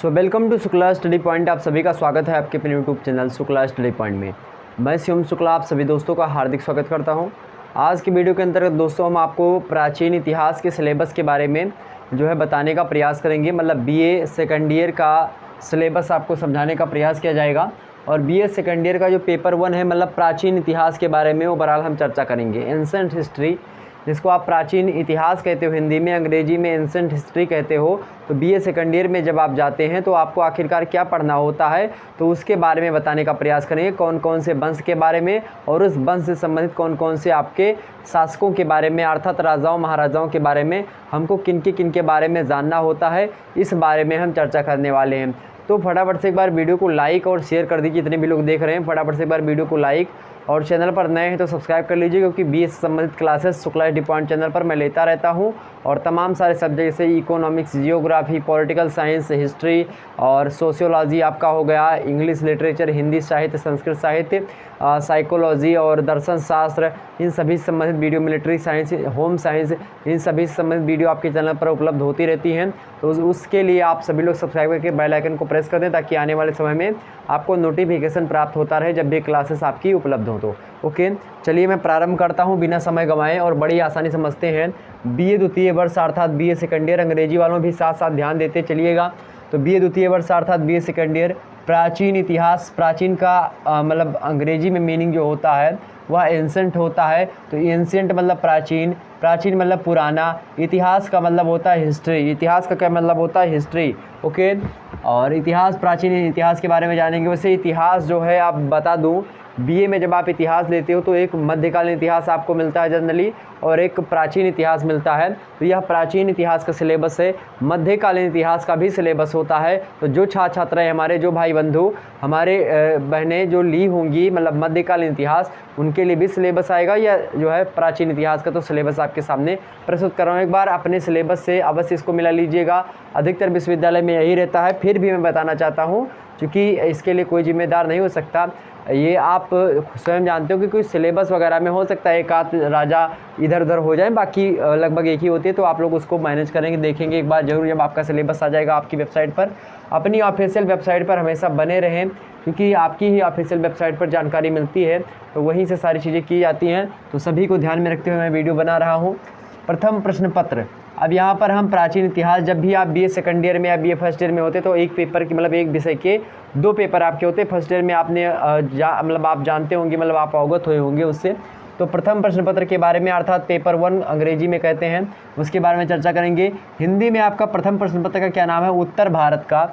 Welcome to Shukla study point. आप सभी का स्वागत है आपके अपने YouTube channel Shukla study point में। मैं शिवम शुक्ला आप सभी दोस्तों का हार्दिक स्वागत करता हूं। आज की वीडियो के अंतर्गत दोस्तों हम आपको प्राचीन इतिहास के सिलेबस के बारे में जो है बताने का प्रयास करेंगे। मतलब बीए सेकंड ईयर का सिलेबस आपको समझाने का प्रयास किया जाएगा और बीए सेकंड ईयर का जो पेपर 1 है मतलब प्राचीन इतिहास के बारे में ओवरऑल हम चर्चा करेंगे। एंसेंट हिस्ट्री, जिसको आप प्राचीन इतिहास कहते हो हिंदी में, अंग्रेजी में एंसेंट हिस्ट्री कहते हो। तो बीए सेकंड ईयर में जब आप जाते हैं तो आपको आखिरकार क्या पढ़ना होता है, तो उसके बारे में बताने का प्रयास करेंगे। कौन कौन से वंश के बारे में और उस वंश से संबंधित कौन कौन से आपके शासकों के बारे में, अर्थात राजाओं महाराजाओं के बारे में हमको किन के बारे में जानना होता है, इस बारे में हम चर्चा करने वाले हैं। तो फटाफट से एक बार वीडियो को लाइक और शेयर कर दीजिए। जितने भी लोग देख रहे हैं फटाफट से एक बार वीडियो को लाइक और चैनल पर नए हैं तो सब्सक्राइब कर लीजिए, क्योंकि बीए से संबंधित classes Shukla study point channel पर मैं लेता रहता हूं और तमाम सारे सब्जेक्ट जैसे economics, geography, political science, history और सोशियोलॉजी आपका हो गया, इंग्लिश लिटरेचर, हिंदी साहित्य, संस्कृत साहित्य, साइकोलॉजी और दर्शन शास्त्र, इन सभी से संबंधित video, military science, home science, इन सभी से संबंधित वीडियो आपके चैनल पर उपलब्ध होती रहती हैं। तो उसके लिए आप सभी लोग सब्सक्राइब करके बेल आइकन को प्रेस कर दें, ताकि आने वाले समय में आपको नोटिफिकेशन प्राप्त होता रहे जब भी क्लासेस आपकी उपलब्ध हो। तो ओके, चलिए मैं प्रारंभ करता हूं बिना समय गंवाए और बड़ी आसानी समझते हैं। बीए द्वितीय वर्ष अर्थात बीए सेकंड ईयर, अंग्रेजी वालों भी साथ साथ ध्यान देते चलिएगा। तो बीए द्वितीय वर्ष अर्थात बीए सेकंड ईयर, प्राचीन इतिहास, प्राचीन का मतलब अंग्रेजी में मीनिंग जो होता है वह एंसेंट होता है। तो एंसेंट मतलब प्राचीन, प्राचीन मतलब पुराना, इतिहास का मतलब होता है हिस्ट्री, इतिहास का क्या मतलब होता है हिस्ट्री। ओके, और इतिहास, प्राचीन इतिहास के बारे में जानेंगे। वैसे इतिहास जो है आप बता दूं, बीए में जब आप इतिहास लेते हो तो एक मध्यकालीन इतिहास आपको मिलता है जनरली और एक प्राचीन इतिहास मिलता है। तो यह प्राचीन इतिहास का सिलेबस है। मध्यकालीन इतिहास का भी सिलेबस होता है। तो जो छात्र छात्राएँ हमारे, जो भाई बंधु हमारे बहनें जो ली होंगी मतलब मध्यकालीन इतिहास, उनके लिए भी सिलेबस आएगा या जो है प्राचीन इतिहास का। तो सिलेबस आपके सामने प्रस्तुत कर रहा हूँ। एक बार अपने सिलेबस से अवश्य इसको मिला लीजिएगा। अधिकतर विश्वविद्यालय में यही रहता है। फिर भी मैं बताना चाहता हूँ, क्योंकि इसके लिए कोई जिम्मेदार नहीं हो सकता, ये आप स्वयं जानते हो कि कोई सिलेबस वगैरह में हो सकता है एक आध राजा इधर उधर हो जाए, बाकी लगभग एक ही होती है। तो आप लोग उसको मैनेज करेंगे, देखेंगे एक बार जरूर जब आपका सिलेबस आ जाएगा आपकी वेबसाइट पर। अपनी ऑफिशियल वेबसाइट पर हमेशा बने रहें, क्योंकि आपकी ही ऑफिशियल वेबसाइट पर जानकारी मिलती है, तो वहीं से सारी चीज़ें की जाती हैं। तो सभी को ध्यान में रखते हुए मैं वीडियो बना रहा हूँ। प्रथम प्रश्न पत्र। अब यहाँ पर हम प्राचीन इतिहास, जब भी आप बीए सेकंड ईयर में या बीए फर्स्ट ईयर में होते तो एक पेपर की मतलब एक विषय के 2 पेपर आपके होते। फर्स्ट ईयर में आपने मतलब आप जानते होंगे, मतलब आप अवगत हुए होंगे उससे। तो प्रथम प्रश्न पत्र के बारे में अर्थात पेपर 1 अंग्रेजी में कहते हैं, उसके बारे में चर्चा करेंगे। हिंदी में आपका प्रथम प्रश्न पत्र का क्या नाम है? उत्तर भारत का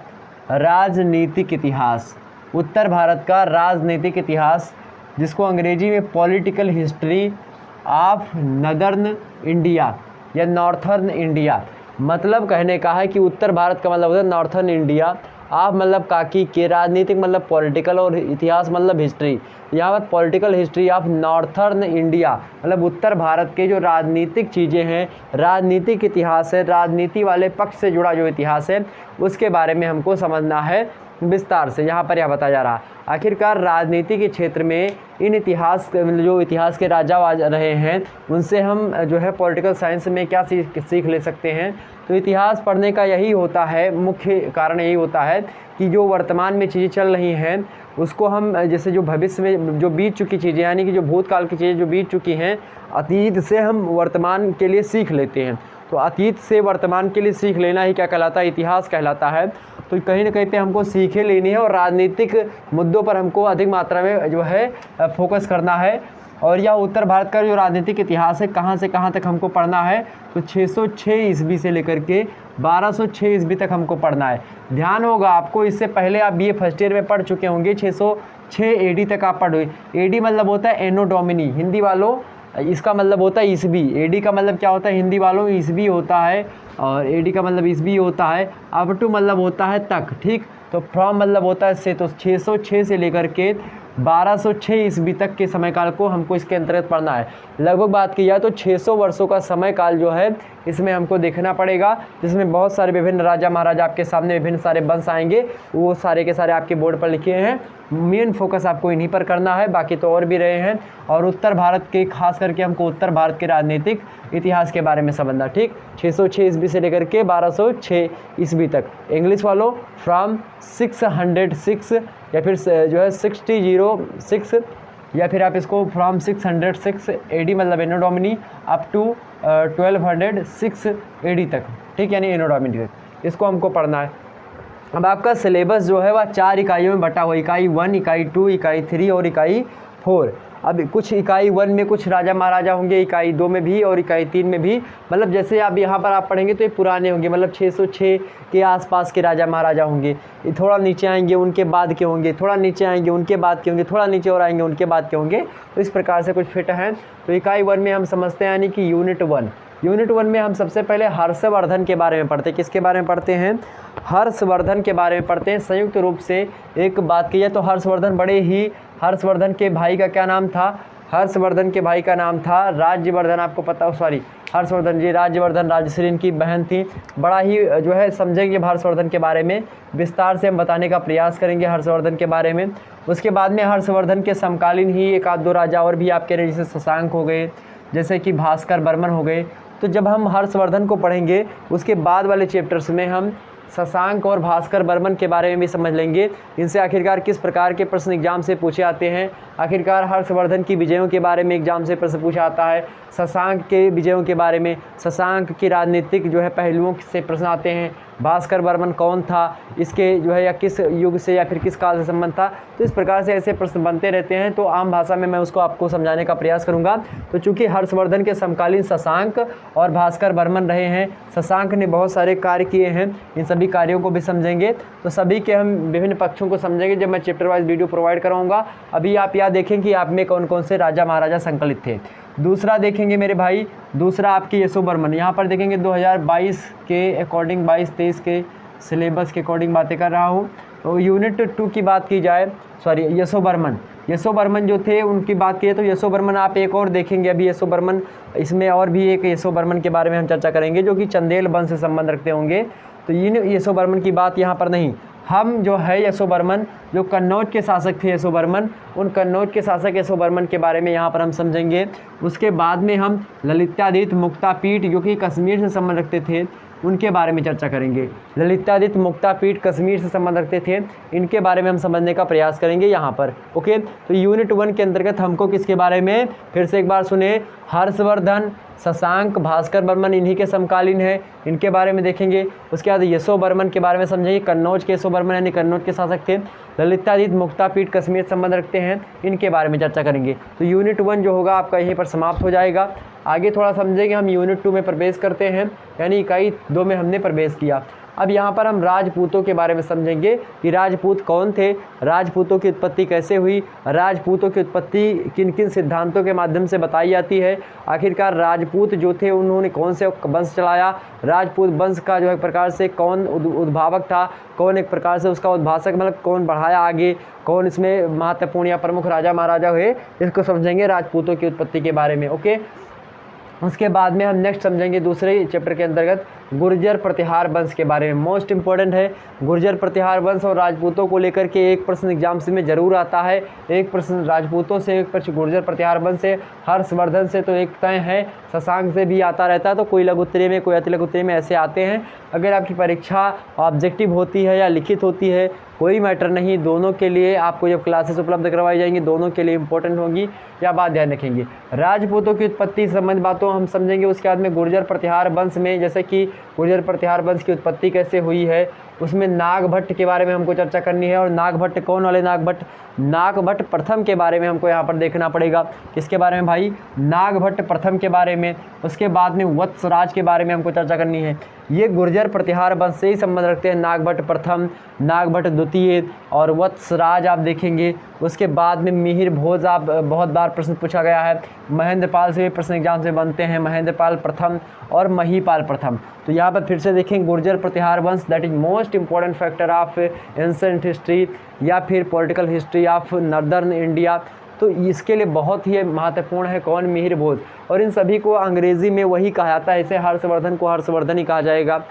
राजनीतिक इतिहास। उत्तर भारत का राजनीतिक इतिहास, जिसको अंग्रेजी में political history of northern India या नॉर्थर्न इंडिया। मतलब कहने का है कि उत्तर भारत का मतलब होता है नॉर्थर्न इंडिया, आप मतलब काकी के, राजनीतिक मतलब पॉलिटिकल और इतिहास मतलब हिस्ट्री। यहाँ पर political history of northern India मतलब उत्तर भारत के जो राजनीतिक चीज़ें हैं, राजनीतिक इतिहास है, राजनीति वाले पक्ष से जुड़ा जो इतिहास है उसके बारे में हमको समझना है विस्तार से। यहाँ पर यह बताया जा रहा आखिरकार राजनीति के क्षेत्र में इन इतिहास, जो इतिहास के राजा रहे हैं उनसे हम जो है पॉलिटिकल साइंस में क्या सीख ले सकते हैं। तो इतिहास पढ़ने का यही होता है, मुख्य कारण यही होता है कि जो वर्तमान में चीज़ें चल रही हैं उसको हम जैसे जो भविष्य में जो बीत चुकी चीज़ें, यानी कि जो भूतकाल की चीज़ें जो बीत चुकी हैं, अतीत से हम वर्तमान के लिए सीख लेते हैं। तो अतीत से वर्तमान के लिए सीख लेना ही क्या कहलाता है? इतिहास कहलाता है। तो कहीं ना कहीं पे हमको सीखे लेनी है और राजनीतिक मुद्दों पर हमको अधिक मात्रा में जो है फोकस करना है। और यह उत्तर भारत का जो राजनीतिक इतिहास है कहाँ से कहाँ तक हमको पढ़ना है? तो 606 ईस्वी से लेकर के 1206 ईस्वी तक हमको पढ़ना है। ध्यान होगा आपको, इससे पहले आप बीए फर्स्ट ईयर में पढ़ चुके होंगे। 606 एडी तक आप पढ़ हुए। एडी मतलब होता है एनो डोमिनी, हिंदी वालों इसका मतलब होता है ईस्वी। एडी का मतलब क्या होता है हिंदी वालों? ईस्वी होता है, और एडी का मतलब ईस्वी होता है। अप टू मतलब होता है तक, ठीक। तो फ्रॉम मतलब होता है से। तो 606 से लेकर के 1206 ईस्वी तक के समय काल को हमको इसके अंतर्गत पढ़ना है। लगभग बात की जाए तो 600 वर्षों का समय काल जो है इसमें हमको देखना पड़ेगा, जिसमें बहुत सारे विभिन्न राजा महाराजा आपके सामने विभिन्न सारे वंश आएंगे, वो सारे के सारे आपके बोर्ड पर लिखे हैं। मेन फोकस आपको इन्हीं पर करना है, बाकी तो और भी रहे हैं। और उत्तर भारत के खास करके हमको उत्तर भारत के राजनीतिक इतिहास के बारे में समझना, ठीक। 606 ईस्वी से लेकर के 1206 ईस्वी तक। इंग्लिश वालों फ्रॉम 606 या फिर जो है 606 या फिर आप इसको फ्रॉम 606 AD मतलब एनो डोमिनी अप टू 1206 AD तक, ठीक, यानी एनो डोमिनी तक इसको हमको पढ़ना है। अब आपका सिलेबस जो है वह 4 इकाइयों में बटा हुआ, इकाई 1, इकाई 2, इकाई 3 और इकाई 4। अब कुछ इकाई 1 में कुछ राजा महाराजा होंगे, इकाई 2 में भी और इकाई 3 में भी, मतलब जैसे आप यहाँ पर आप पढ़ेंगे तो ये पुराने होंगे, मतलब 606 के आसपास के राजा महाराजा होंगे। ये थोड़ा नीचे आएंगे उनके बाद के होंगे, थोड़ा नीचे आएंगे उनके बाद के होंगे, थोड़ा नीचे और आएंगे उनके बाद के होंगे। तो इस प्रकार से कुछ फिट हैं। तो इकाई 1 में हम समझते हैं यानी कि यूनिट 1। यूनिट 1 में हम सबसे पहले हर्षवर्धन के बारे में पढ़ते हैं। किसके बारे में पढ़ते हैं? हर्षवर्धन के बारे में पढ़ते हैं। संयुक्त रूप से एक बात की जाए तो हर्षवर्धन के भाई का क्या नाम था? हर्षवर्धन के भाई का नाम था राज्यवर्धन। आपको पता, सॉरी, हर्षवर्धन जी, राज्यवर्धन राजश्री इनकी बहन थी। बड़ा ही जो है समझेंगे हर्षवर्धन के बारे में, विस्तार से हम बताने का प्रयास करेंगे हर्षवर्धन के बारे में। उसके बाद में हर्षवर्धन के समकालीन ही एक आध दो राजा और भी आपके जैसे शशांक हो गए, जैसे कि भास्कर बर्मन हो गए। तो जब हम हर्षवर्धन को पढ़ेंगे उसके बाद वाले चैप्टर्स में हम शशांक और भास्कर बर्मन के बारे में भी समझ लेंगे। इनसे आखिरकार किस प्रकार के प्रश्न एग्जाम से पूछे आते हैं। आखिरकार हर्षवर्धन की विजयों के बारे में एग्जाम से प्रश्न पूछा आता है, शशांक के विजयों के बारे में, शशांक की राजनीतिक जो है पहलुओं से प्रश्न आते हैं। भास्कर बर्मन कौन था, इसके जो है या किस युग से या फिर किस काल से संबंध था। तो इस प्रकार से ऐसे प्रश्न बनते रहते हैं। तो आम भाषा में मैं उसको आपको समझाने का प्रयास करूंगा। तो चूंकि हर्षवर्धन के समकालीन शशांक और भास्कर बर्मन रहे हैं, शशांक ने बहुत सारे कार्य किए हैं, इन सभी कार्यों को भी समझेंगे। तो सभी के हम विभिन्न पक्षों को समझेंगे जब मैं चैप्टर वाइज वीडियो प्रोवाइड कराऊंगा। अभी आप यहाँ देखें कि आप में कौन कौन से राजा महाराजा संकलित थे। दूसरा देखेंगे मेरे भाई, दूसरा आपकी यशो बर्मन। यहाँ पर देखेंगे 2022 के अकॉर्डिंग, 22-23 के सिलेबस के अकॉर्डिंग बातें कर रहा हूँ। तो यूनिट 2 की बात की जाए, सॉरी, यशो बर्मन जो थे उनकी बात की तो यशो बर्मन आप एक और देखेंगे। अभी यशो बर्मन, इसमें और भी एक यशो बर्मन के बारे में हम चर्चा करेंगे जो कि चंदेल वंश से संबंध रखते होंगे। तो इन यशो बर्मन की बात यहाँ पर नहीं, हम जो है यशो बर्मन जो कन्नौज के शासक थे यशो बर्मन, उन कन्नौज के शासक यशो बर्मन के बारे में यहाँ पर हम समझेंगे। उसके बाद में हम ललितादित्य मुक्तापीठ जो कि कश्मीर से संबंध रखते थे उनके बारे में चर्चा करेंगे। ललितादित्य मुक्तापीठ कश्मीर से संबंध रखते थे, इनके बारे में हम समझने का प्रयास करेंगे यहाँ पर। ओके, तो यूनिट 1 के अंतर्गत हमको किसके बारे में, फिर से एक बार सुने, हर्षवर्धन, शशांक, भास्कर बर्मन इन्हीं के समकालीन हैं, इनके बारे में देखेंगे। उसके बाद यशो बर्मन के बारे में समझेंगे, कन्नौज के यशो बर्मन यानी कन्नौज के शासक थे। ललितादित्य मुक्तापीठ कश्मीर संबंध रखते हैं, इनके बारे में चर्चा करेंगे। तो यूनिट 1 जो होगा आपका यहीं पर समाप्त हो जाएगा। आगे थोड़ा समझेंगे, हम यूनिट 2 में प्रवेश करते हैं, यानी इकाई 2 में हमने प्रवेश किया। अब यहाँ पर हम राजपूतों के बारे में समझेंगे कि राजपूत कौन थे, राजपूतों की उत्पत्ति कैसे हुई, राजपूतों की उत्पत्ति किन किन सिद्धांतों के माध्यम से बताई जाती है, आखिरकार राजपूत जो थे उन्होंने कौन से वंश चलाया, राजपूत वंश का जो एक प्रकार से कौन उद्भावक था, कौन एक प्रकार से उसका उद्भाषक, मतलब कौन बढ़ाया आगे, कौन इसमें महत्वपूर्ण या प्रमुख राजा महाराजा हुए, इसको समझेंगे राजपूतों की उत्पत्ति के बारे में। ओके, उसके बाद में हम नेक्स्ट समझेंगे दूसरे चैप्टर के अंतर्गत गुर्जर प्रतिहार वंश के बारे में। मोस्ट इंपॉर्टेंट है गुर्जर प्रतिहार वंश और राजपूतों को लेकर के एक प्रश्न एग्जाम में जरूर आता है। एक प्रश्न राजपूतों से, एक प्रश्न गुर्जर प्रतिहार वंश से, हर्षवर्धन से तो एक तय है, शशांक से भी आता रहता है। तो कोई लघु उत्तरीय में, कोई अति लघु उत्तरीय में ऐसे आते हैं। अगर आपकी परीक्षा ऑब्जेक्टिव होती है या लिखित होती है, कोई मैटर नहीं, दोनों के लिए आपको जब क्लासेस उपलब्ध करवाई जाएंगी दोनों के लिए इंपॉर्टेंट होंगी, या बात ध्यान रखेंगे। राजपूतों की उत्पत्ति संबंध बातों हम समझेंगे। उसके बाद में गुर्जर प्रतिहार वंश में, जैसे कि गुर्जर प्रतिहार वंश की उत्पत्ति कैसे हुई है, उसमें नागभट्ट के बारे में हमको चर्चा करनी है। और नागभट्ट कौन वाले नागभट्ट, नागभट्ट प्रथम के बारे में हमको यहाँ पर देखना पड़ेगा। किसके बारे में भाई, नागभट्ट प्रथम के बारे में। उसके बाद में वत्सराज के बारे में हमको चर्चा करनी है। ये गुर्जर प्रतिहार वंश से ही संबंध रखते हैं, नागभट्ट प्रथम, नागभट्ट द्वितीय और वत्सराज। आप देखेंगे उसके बाद में मिहिर भोज, आप बहुत बार प्रश्न पूछा गया है। महेंद्रपाल से भी प्रश्न एग्जाम से बनते हैं, महेंद्रपाल प्रथम और महिपाल प्रथम। तो यहाँ पर फिर से देखें, गुर्जर प्रतिहार वंश, that is most important factor of ancient history या फिर political history of northern India. तो इसके लिए बहुत ही महत्वपूर्ण है कौन, मिहिर भोज। और इन सभी को अंग्रेज़ी में वही कहा जाता है, इसे हर्षवर्धन को हर्षवर्धन ही कहा जाएगा,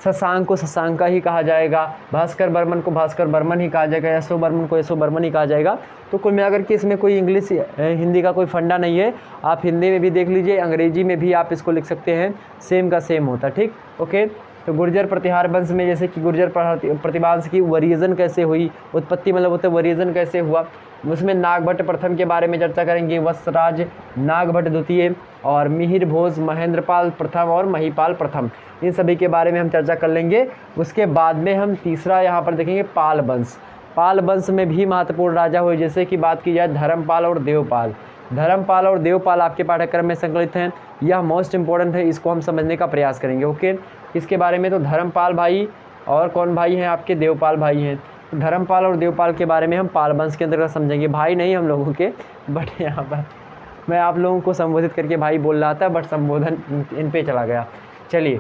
शशांक को शशांका ही कहा जाएगा, भास्कर बर्मन को भास्कर बर्मन ही कहा जाएगा, यशो बर्मन को यशो बर्मन ही कहा जाएगा। तो कुल मिलाकर के इसमें कोई इंग्लिश हिंदी का कोई फंडा नहीं है, आप हिंदी में भी देख लीजिए, अंग्रेजी में भी आप इसको लिख सकते हैं, सेम का सेम होता है। ठीक, ओके। तो गुर्जर प्रतिहार वंश में जैसे कि गुर्जर प्रतिभांश की वरीजन कैसे हुई, उत्पत्ति मतलब होता है वरीजन कैसे हुआ, उसमें नागभट्ट प्रथम के बारे में चर्चा करेंगे, वत्सराज नागभट्ट द्वितीय और मिहिर भोज, महेंद्रपाल प्रथम और महिपाल प्रथम, इन सभी के बारे में हम चर्चा कर लेंगे। उसके बाद में हम तीसरा यहाँ पर देखेंगे पाल वंश। पाल वंश में भी महत्वपूर्ण राजा हुए, जैसे कि बात की जाए धर्मपाल और देवपाल। धर्मपाल और देवपाल आपके पाठ्यक्रम में संकलित हैं, यह मोस्ट इंपॉर्टेंट है, इसको हम समझने का प्रयास करेंगे। ओके, इसके बारे में तो धर्मपाल भाई और कौन भाई हैं आपके, देवपाल भाई हैं। धर्मपाल और देवपाल के बारे में हम पाल वंश के अंतर्गत समझेंगे, भाई नहीं हम लोगों के, बट यहाँ पर मैं आप लोगों को संबोधित करके भाई बोल रहा था, बट संबोधन इन पे चला गया। चलिए,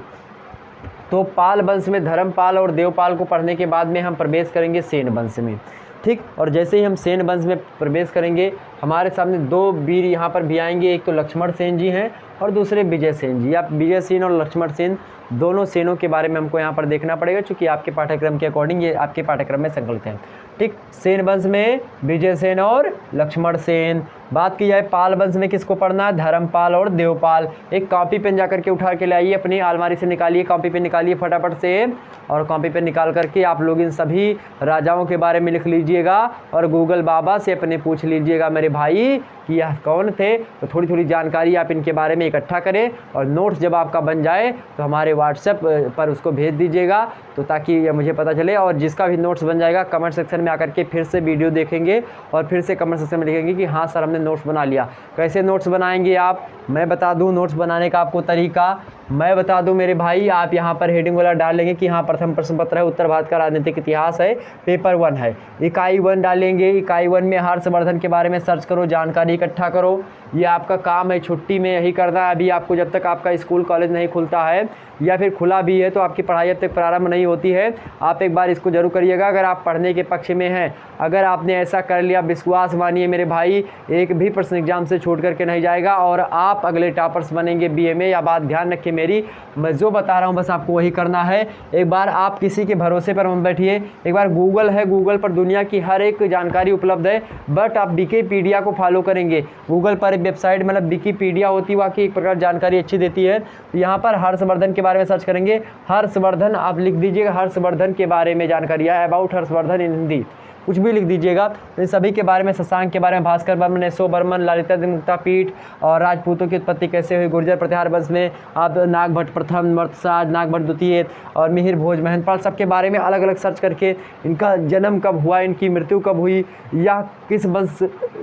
तो पाल वंश में धर्मपाल और देवपाल को पढ़ने के बाद में हम प्रवेश करेंगे सेन वंश में। ठीक, और जैसे ही हम सेन वंश में प्रवेश करेंगे, हमारे सामने दो वीर यहाँ पर भी आएंगे, एक तो लक्ष्मण सेन जी हैं और दूसरे विजय सेन जी। आप विजय सेन और लक्ष्मण सेन दोनों सेनों के बारे में हमको यहाँ पर देखना पड़ेगा, क्योंकि आपके पाठ्यक्रम के अकॉर्डिंग ये आपके पाठ्यक्रम में संकलित हैं। ठीक, सेन वंश में विजय सेन और लक्ष्मण सेन। बात की जाए पाल वंश में किसको पढ़ना है, धर्मपाल और देवपाल। एक कॉपी पेन जा करके उठा के लाइए, अपनी अलमारी से निकालिए, कॉपी पेन निकालिए फटाफट से, और कॉपी पेन निकाल करके आप लोग इन सभी राजाओं के बारे में लिख लीजिएगा और गूगल बाबा से अपने पूछ लीजिएगा मेरे भाई कि यह कौन थे। तो थोड़ी थोड़ी जानकारी आप इनके बारे में इकट्ठा करें, और नोट्स जब आपका बन जाए तो हमारे व्हाट्सएप पर उसको भेज दीजिएगा, तो ताकि यह मुझे पता चले। और जिसका भी नोट्स बन जाएगा, कमेंट सेक्शन में आकर के फिर से वीडियो देखेंगे और फिर से कमेंट सेक्शन में लिखेंगे कि हाँ सर हमने नोट्स बना लिया। कैसे नोट्स बनाएंगे आप, मैं बता दूं नोट्स बनाने का आपको तरीका, मैं बता दूं मेरे भाई। आप यहाँ पर हेडिंग वाला डाल लेंगे कि हाँ प्रथम प्रश्न पत्र है, उत्तर भारत का राजनीतिक इतिहास है, पेपर 1 है। इकाई 1 डालेंगे, इकाई 1 में हर्षवर्धन के बारे में सर्च करो, जानकारी इकट्ठा करो। ये आपका काम है, छुट्टी में यही करना है। अभी आपको जब तक आपका स्कूल कॉलेज नहीं खुलता है या फिर खुला भी है तो आपकी पढ़ाई अब तक प्रारंभ नहीं होती है, आप एक बार इसको जरूर करिएगा अगर आप पढ़ने के पक्ष में हैं। अगर आपने ऐसा कर लिया, विश्वास मानिए मेरे भाई, एक भी प्रश्न एग्जाम से छूट करके नहीं जाएगा और आप अगले टॉपर्स बनेंगे बीए में। या बात ध्यान रखिए मेरी, मैं जो बता रहा हूँ बस आपको वही करना है। एक बार आप किसी के भरोसे पर मत बैठिए, एक बार गूगल है, गूगल पर दुनिया की हर एक जानकारी उपलब्ध है, बट आप विकिपीडिया को फॉलो करेंगे। गूगल पर वेबसाइट मतलब विकिपीडिया होती है, वहाँ की एक प्रकार जानकारी अच्छी देती है। तो यहाँ पर हर्षवर्धन के बारे में सर्च करेंगे, हर्षवर्धन आप लिख दीजिएगा, हर्षवर्धन के बारे में जानकारी है, अबाउट हर्षवर्धन इन हिंदी कुछ भी लिख दीजिएगा। तो इन सभी के बारे में, शशांक के बारे में, भास्कर बर्मन, यशो बर्मन, ललिता मुक्तापीठ और राजपूतों की उत्पत्ति कैसे हुई, गुर्जर प्रतिहार वंश में आप नागभट्ट प्रथम, मर्तसाज, नागभट्ट द्वितीय और मिहिर भोज, महेंद्रपाल, सबके बारे में अलग अलग सर्च करके इनका जन्म कब हुआ, इनकी मृत्यु कब हुई, या किस वंश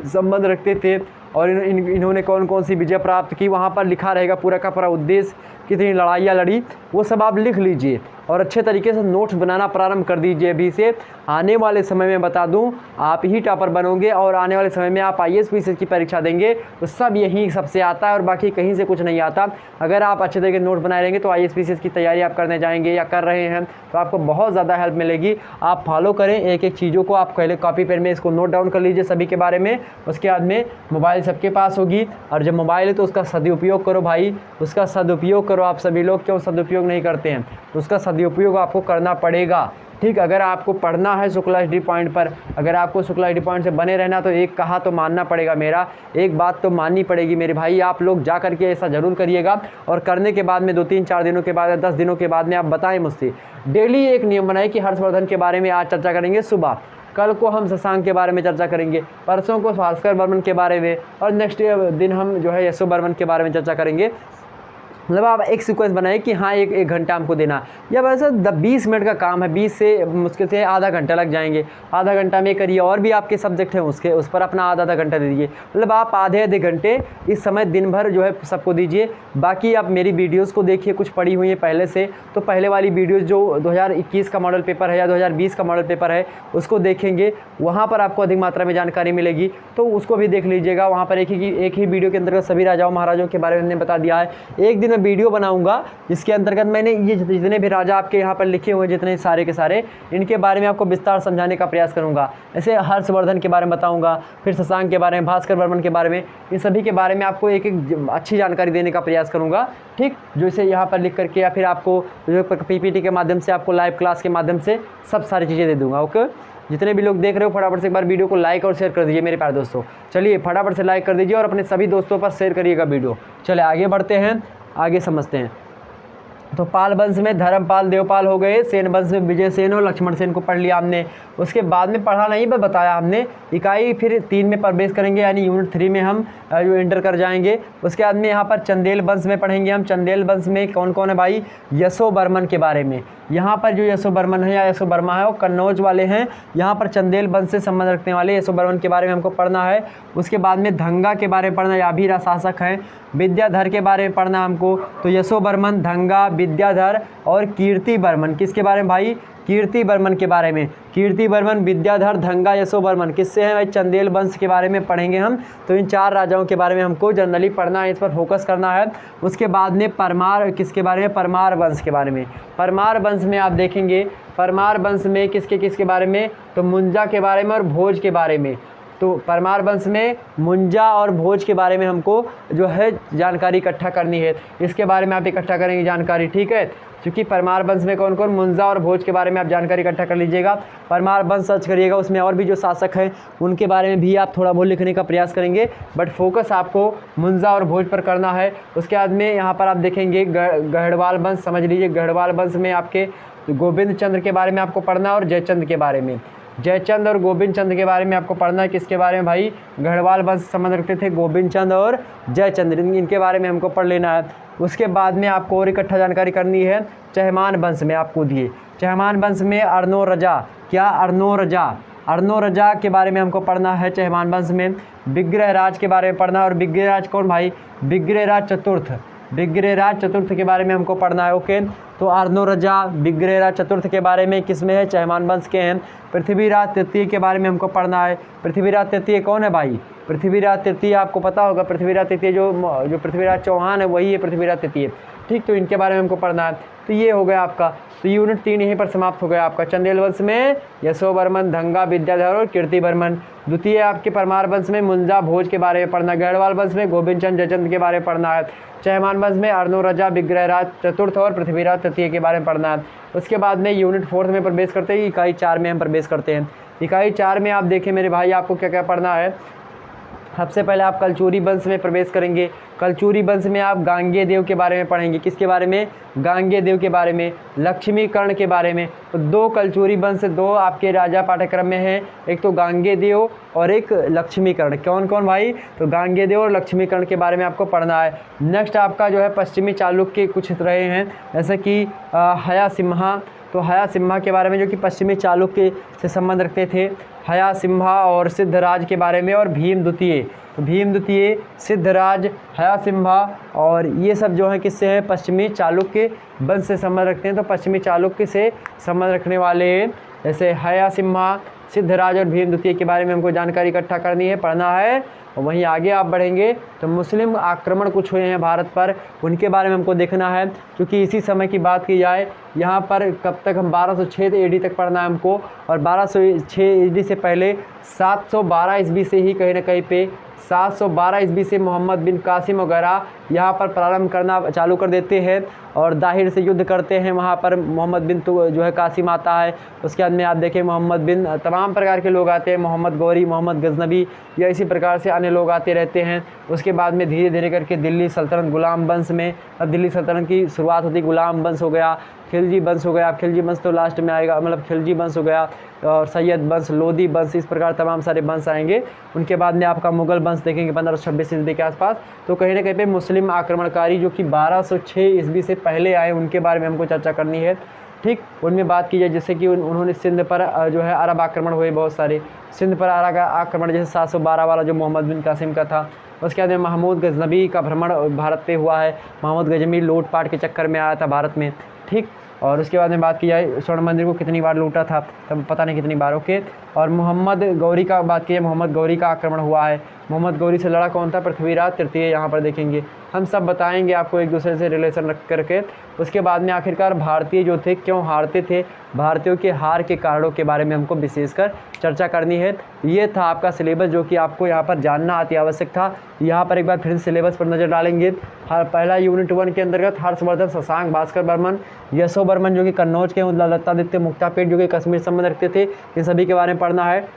संबंध रखते थे और इन्होंने कौन कौन सी विजय प्राप्त की, वहाँ पर लिखा रहेगा पूरा का पूरा उद्देश्य, कितनी लड़ाइयाँ लड़ी, वो सब आप लिख लीजिए और अच्छे तरीके से नोट्स बनाना प्रारंभ कर दीजिए अभी से। आने वाले समय में बता दूं, आप ही टॉपर बनोगे और आने वाले समय में आप आईएएस पीसीएस की परीक्षा देंगे तो सब यही सबसे आता है और बाकी कहीं से कुछ नहीं आता। अगर आप अच्छे तरीके से नोट्स बनाए रहेंगे तो आईएएस पीसीएस की तैयारी आप करने जाएंगे या कर रहे हैं तो आपको बहुत ज़्यादा हेल्प मिलेगी। आप फॉलो करें एक एक चीज़ों को, आप पहले कॉपी पेन में इसको नोट डाउन कर लीजिए सभी के बारे में। उसके बाद में मोबाइल सबके पास होगी और जब मोबाइल है तो उसका सदुपयोग करो भाई, उसका सदुपयोग करो। आप सभी लोग क्यों सदुपयोग नहीं करते हैं, तो उसका सदुपयोग आपको करना पड़ेगा। ठीक, अगर आपको पढ़ना है शुक्ला एचडी पॉइंट पर, अगर आपको शुक्ला एचडी पॉइंट से बने रहना तो एक कहा तो मानना पड़ेगा, मेरा एक बात तो माननी पड़ेगी मेरे भाई। आप लोग जा करके ऐसा ज़रूर करिएगा और करने के बाद में 2-3-4 दिनों के बाद 10 दिनों के बाद में आप बताएं मुझसे। डेली एक नियम बनाए कि हर्षवर्धन के बारे में आज चर्चा करेंगे सुबह, कल को हम शशांक के बारे में चर्चा करेंगे, परसों को भास्कर बर्मन के बारे में और नेक्स्ट दिन हम जो है यशो बर्मन के बारे में चर्चा करेंगे। मतलब आप एक सीक्वेंस बनाइए कि हाँ एक घंटा हमको देना, या वैसे 20 मिनट का काम है, 20 से मुश्किल से आधा घंटा लग जाएंगे, आधा घंटा में करिए। और भी आपके सब्जेक्ट हैं उस पर अपना आधा घंटा दे दीजिए। मतलब आप आधे घंटे इस समय दिन भर जो है सबको दीजिए। बाकी आप मेरी वीडियोज़ को देखिए, कुछ पड़ी हुई है पहले से, तो पहले वाली वीडियोज़ जो 2021 का मॉडल पेपर है या 2020 का मॉडल पेपर है उसको देखेंगे, वहाँ पर आपको अधिक मात्रा में जानकारी मिलेगी, तो उसको भी देख लीजिएगा। वहाँ पर एक ही वीडियो के अंतर्गत सभी राजाओं महाराजाओं के बारे में मैंने बता दिया है। एक दिन मैं वीडियो बनाऊंगा जिसके अंतर्गत मैंने ये जितने भी राजा आपके यहाँ पर लिखे हुए जितने सारे के सारे, इनके बारे में आपको विस्तार समझाने का प्रयास करूंगा। जैसे हर्षवर्धन के बारे में बताऊंगा, फिर शशांक के बारे में, भास्कर वर्मन के बारे में, इन सभी के बारे में आपको एक अच्छी जानकारी देने का प्रयास करूंगा। ठीक, जैसे यहाँ पर लिख करके, या फिर आपको जो PPT के माध्यम से, आपको लाइव क्लास के माध्यम से सब सारी चीज़ें दे दूँगा। ओके, जितने भी लोग देख रहे हो फटाफट से एक बार वीडियो को लाइक और शेयर कर दीजिए मेरे प्यारे दोस्तों। चलिए फटाफट से लाइक कर दीजिए और अपने सभी दोस्तों पर शेयर करिएगा वीडियो। चलिए आगे बढ़ते हैं, आगे समझते हैं। तो पाल वंश में धर्मपाल देवपाल हो गए, सेन वंश में विजय सेन और लक्ष्मण सेन को पढ़ लिया हमने। उसके बाद में पढ़ा नहीं, बस बताया हमने। इकाई फिर 3 में प्रवेश करेंगे, यानी यूनिट 3 में हम जो इंटर कर जाएंगे। उसके बाद में यहाँ पर चंदेल वंश में पढ़ेंगे हम। चंदेल वंश में कौन कौन है भाई? यशोवर्मन के बारे में। यहाँ पर जो यशोवर्मन है या यशोवर्मा है वो कन्नौज वाले हैं। यहाँ पर चंदेल वंश से संबंध रखने वाले यशोवर्मन के बारे में हमको पढ़ना है। उसके बाद में धंगा के बारे में पढ़ना, या भी शासक हैं। विद्याधर के बारे में पढ़ना हमको। तो यशोवर्मन, धंगा, विद्याधर और कीर्तिवर्मन। किसके बारे में भाई? कीर्तिवर्मन के बारे में। कीर्तिवर्मन, विद्याधर, धंगा, यशोवर्मन किससे हैं भाई? चंदेल वंश के बारे में पढ़ेंगे हम। तो इन 4 राजाओं के बारे में हमको जनरली पढ़ना है, इस पर फोकस करना है। उसके बाद में परमार, किसके बारे में? परमार वंश के बारे में। परमार वंश में आप देखेंगे, परमार वंश में किसके बारे में? तो मुंजा के बारे में और भोज के बारे में। तो परमार वंश में मुंजा और भोज के बारे में हमको जो है जानकारी इकट्ठा करनी है। इसके बारे में आप इकट्ठा करेंगे जानकारी, ठीक है। क्योंकि परमार वंश में कौन कौन, मुंजा और भोज के बारे में आप जानकारी इकट्ठा कर लीजिएगा। परमार वंश सर्च करिएगा, उसमें और भी जो शासक हैं उनके बारे में भी आप थोड़ा बहुत लिखने का प्रयास करेंगे, बट फोकस आपको मुंजा और भोज पर करना है। उसके बाद में यहाँ पर आप देखेंगे गढ़वाल वंश, समझ लीजिए। गढ़वाल वंश में आपके गोविंद चंद्र के बारे में आपको पढ़ना और जयचंद के बारे में। जयचंद और गोविंद चंद के बारे में आपको पढ़ना है। किसके बारे में भाई? गढ़वाल वंश संबंध रखते थे गोविंद चंद और जयचंद, इनके बारे में हमको पढ़ लेना है। उसके बाद में आपको और इकट्ठा जानकारी करनी है चहमान वंश में आपको दिए। चहमान वंश में अर्णोरजा, क्या? अर्णोरजा के बारे में हमको पढ़ना है चहमान वंश में। विग्रहराज के बारे में पढ़ना, और विग्रहराज कौन भाई? विग्रहराज चतुर्थ। विग्रहराज चतुर्थ के बारे में हमको पढ़ना है। ओके, तो अर्णोरजा, विग्रहराज चतुर्थ के बारे में किसमें है? चहमान वंश के हैं। पृथ्वीराज तृतीय के बारे में हमको पढ़ना है। पृथ्वीराज तृतीय कौन है भाई? पृथ्वीराज तृतीय आपको पता होगा। पृथ्वीराज तृतीय जो पृथ्वीराज चौहान है वही है पृथ्वीराज तृतीय, ठीक। तो इनके बारे में हमको पढ़ना है। तो ये हो गया आपका, तो यूनिट 3 यहीं पर समाप्त हो गया आपका। चंदेल वंश में यशोवर्मन, धंगा, विद्याधर और कीर्तिवर्मन। द्वितीय आपके परमार वंश में मुंजा भोज के बारे में पढ़ना। गढ़वाल वंश में गोविंद चंद जयचंद के बारे में पढ़ना है। चहमान वंश में अर्णोरजा, विग्रहराज चतुर्थ और पृथ्वीराज तृतीय के बारे में पढ़ना है। उसके बाद में यूनिट 4 में प्रवेश करते हैं, इकाई 4 में हम प्रवेश करते हैं। इकाई 4 में आप देखें मेरे भाई, आपको क्या क्या पढ़ना है। सबसे पहले आप कलचुरी वंश में प्रवेश करेंगे। कलचुरी वंश में आप गांगेय देव के बारे में पढ़ेंगे। किसके बारे में? गांगेय देव के बारे में। लक्ष्मीकर्ण के बारे में। तो 2 कलचुरी वंश, 2 आपके राजा पाठ्यक्रम में हैं, एक तो गांगेय देव और एक लक्ष्मीकर्ण। कौन कौन भाई? तो गांगेय देव और लक्ष्मीकर्ण के बारे में आपको पढ़ना है। नेक्स्ट आपका जो है पश्चिमी चालुक्य कुछ रहे हैं, जैसे कि हया सिम्हा। तो हया सिम्हा के बारे में, जो कि पश्चिमी चालुक्य से संबंध रखते थे। हया सिम्हा और सिद्धराज के बारे में, और भीम द्वितीय। तो भीम द्वितीय, सिद्धराज, हया सिम्हा और ये सब जो है किससे हैं? पश्चिमी चालुक्य वंश से संबंध रखते हैं। तो पश्चिमी चालुक्य से संबंध रखने वाले जैसे हया सिम्हा, सिद्धराज और भीम द्वितीय के बारे में हमको जानकारी इकट्ठा करनी है, पढ़ना है। और वहीं आगे आप बढ़ेंगे तो मुस्लिम आक्रमण कुछ हुए हैं भारत पर, उनके बारे में हमको देखना है। क्योंकि इसी समय की बात की जाए, यहाँ पर कब तक हम 1206 AD तक पढ़ना है हमको, और 1206 AD से पहले 712 ईस्वी से ही कहीं ना कहीं पे 712 ईस्वी से मोहम्मद बिन कासिम वगैरह यहाँ पर प्रारंभ करना चालू कर देते हैं और दाहिर से युद्ध करते हैं। वहाँ पर मोहम्मद बिन तो जो है कासिम आता है। उसके बाद में आप देखें मोहम्मद बिन, तमाम प्रकार के लोग आते हैं, मोहम्मद गौरी, मोहम्मद गजनबी, या इसी प्रकार से अन्य लोग आते रहते हैं। उसके बाद में धीरे धीरे करके दिल्ली सल्तनत गुलाम वंश में, अब दिल्ली सल्तनत की शुरुआत होती, गुलाम वंश हो गया। खिलजी वंश हो गया, खिलजी वंश तो लास्ट में आएगा, मतलब खिलजी वंश हो गया और सैयद वंश, लोधी वंश, इस प्रकार तमाम सारे वंश आएंगे। उनके बाद में आपका मुगल वंश देखेंगे 1526 ईस्वी के आसपास। तो कहीं ना कहीं पे मुस्लिम आक्रमणकारी जो कि 1206 ईस्वी से पहले आए उनके बारे में हमको चर्चा करनी है। ठीक, उनमें बात की जाए जैसे कि उन्होंने सिंध पर जो है अरब आक्रमण हुए बहुत सारे, सिंध पर अरब आक्रमण जैसे 712 वाला जो मोहम्मद बिन कासिम का था। उसके बाद में महमूद गजनबी का भ्रमण भारत पे हुआ है, महमूद गजनबी लूटपाट के चक्कर में आया था भारत में। ठीक, और उसके बाद में बात की जाए स्वर्ण मंदिर को कितनी बार लूटा था, तब पता नहीं कितनी बार। ओके, और मोहम्मद गौरी का बात की जाए, मोहम्मद गौरी का आक्रमण हुआ है। मोहम्मद गौरी से लड़ा कौन था? पृथ्वीराज तृतीय, यहाँ पर देखेंगे हम सब बताएंगे आपको एक दूसरे से रिलेशन रख करके। उसके बाद में आखिरकार भारतीय जो थे क्यों हारते थे, भारतीयों के हार के कारणों के बारे में हमको विशेषकर चर्चा करनी है। ये था आपका सिलेबस जो कि आपको यहाँ पर जानना अति आवश्यक था। यहाँ पर एक बार फिर सिलेबस पर नज़र डालेंगे। पहला यूनिट 1 के अंतर्गत हर्षवर्धन, शशांक, भास्कर बर्मन, यशो बर्मन जो कि कन्नौज के, लतादित्य मुक्तापेट जो कि कश्मीर संबंध रखते थे, इन सभी के बारे में पढ़ना है।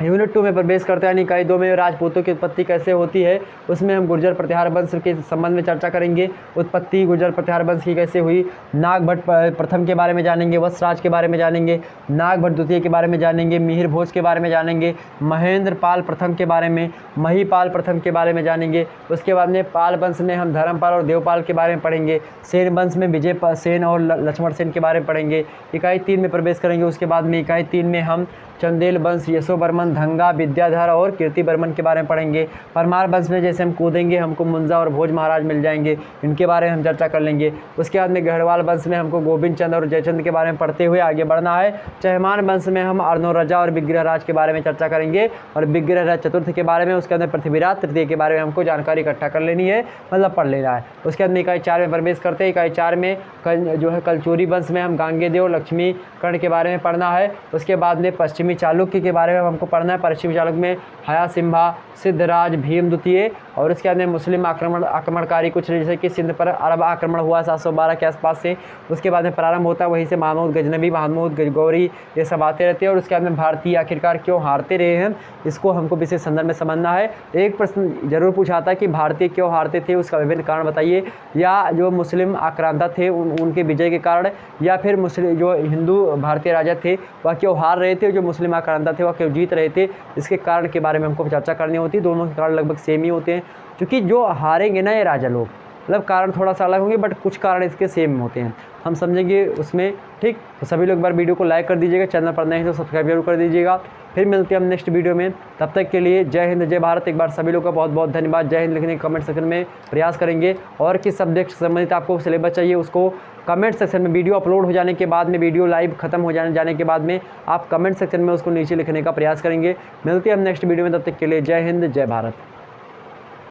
यूनिट 2 में प्रवेश करते हैं, इकाई 2 में राजपूतों की उत्पत्ति कैसे होती है, उसमें हम गुर्जर प्रतिहार वंश के संबंध में चर्चा करेंगे। उत्पत्ति गुर्जर प्रतिहार वंश की कैसे हुई, नागभट्ट प्रथम के बारे में जानेंगे, वत्सराज के बारे में जानेंगे, नागभट्ट द्वितीय के बारे में जानेंगे, मिहिर भोज के बारे में जानेंगे, महेंद्र पाल प्रथम के बारे में, महीपाल प्रथम के बारे में जानेंगे। उसके बाद में पाल वंश में हम धर्मपाल और देवपाल के बारे में पढ़ेंगे। सेन वंश में विजय सेन और लक्ष्मण सेन के बारे में पढ़ेंगे। इकाई 3 में प्रवेश करेंगे। उसके बाद में इकाई 3 में हम चंदेल वंश, यशो बर्मन, धंगा, विद्याधर और कीर्ति बर्मन के बारे में पढ़ेंगे। परमार वंश में जैसे हम कूदेंगे हमको मुंजा और भोज महाराज मिल जाएंगे, इनके बारे में हम चर्चा कर लेंगे। उसके बाद में गढ़वाल वंश में हमको गोविंद चंद और जयचंद के बारे में पढ़ते हुए आगे बढ़ना है। चहमान वंश में हम अर्नोरजा और विग्रह राज के बारे में चर्चा करेंगे और विग्रह राज चतुर्थ के बारे में। उसके अंदर पृथ्वीराज तृतीय के बारे में हमको जानकारी इकट्ठा कर लेनी है, मतलब पढ़ लेना है। उसके बाद में इकाई 4 में प्रवेश करते हैं। इकाई 4 में जो है कलचूरी वंश में हम गांगेदेव, लक्ष्मी कर्ण के बारे में पढ़ना है। उसके बाद में पश्चिमी चालुक्य के बारे में हमको पढ़ना है। पश्चिमी चालुक्य में हयासिम्हा, सिद्धराज, भीम द्वितीय और उसके बाद में मुस्लिम आक्रमणकारी कुछ जैसे कि सिंध पर अरब आक्रमण हुआ 712 के आसपास से। उसके बाद में प्रारंभ होता है वहीं से महमूद गजनबी, महमूद गौरी, ये सब आते रहते हैं। और उसके बाद में भारतीय आखिरकार क्यों हारते रहे हैं, इसको हमको विशेष संदर्भ में समझना है। एक प्रश्न जरूर पूछा था कि भारतीय क्यों हारते थे, उसका विभिन्न कारण बताइए, या जो मुस्लिम आक्रांता थे उनके विजय के कारण, या फिर मुस्लिम जो हिंदू भारतीय राजा थे वह क्यों हार रहे थे, जो मुस्लिम आक्रांता थे वह क्यों जीत रहे थे, इसके कारण के बारे में हमको चर्चा करनी होती है। दोनों के कारण लगभग सेम ही होते हैं, क्योंकि जो हारेंगे ना ये राजा लोग, मतलब कारण थोड़ा सा अलग होंगे बट कुछ कारण इसके सेम होते हैं, हम समझेंगे उसमें। ठीक, तो सभी लोग एक बार वीडियो को लाइक कर दीजिएगा, चैनल पर नए हैं तो सब्सक्राइब जरूर कर दीजिएगा। फिर मिलते हैं हम नेक्स्ट वीडियो में, तब तक के लिए जय हिंद जय भारत। एक बार सभी लोग का बहुत बहुत धन्यवाद। जय हिंद लिखने के कमेंट सेक्शन में प्रयास करेंगे, और किस सब्जेक्ट से संबंधित आपको सिलेबस चाहिए उसको कमेंट सेक्शन में, वीडियो अपलोड हो जाने के बाद में, वीडियो लाइव खत्म हो जाने के बाद में आप कमेंट सेक्शन में उसको नीचे लिखने का प्रयास करेंगे। मिलते हैं हम नेक्स्ट वीडियो में, तब तक के लिए जय हिंद जय भारत।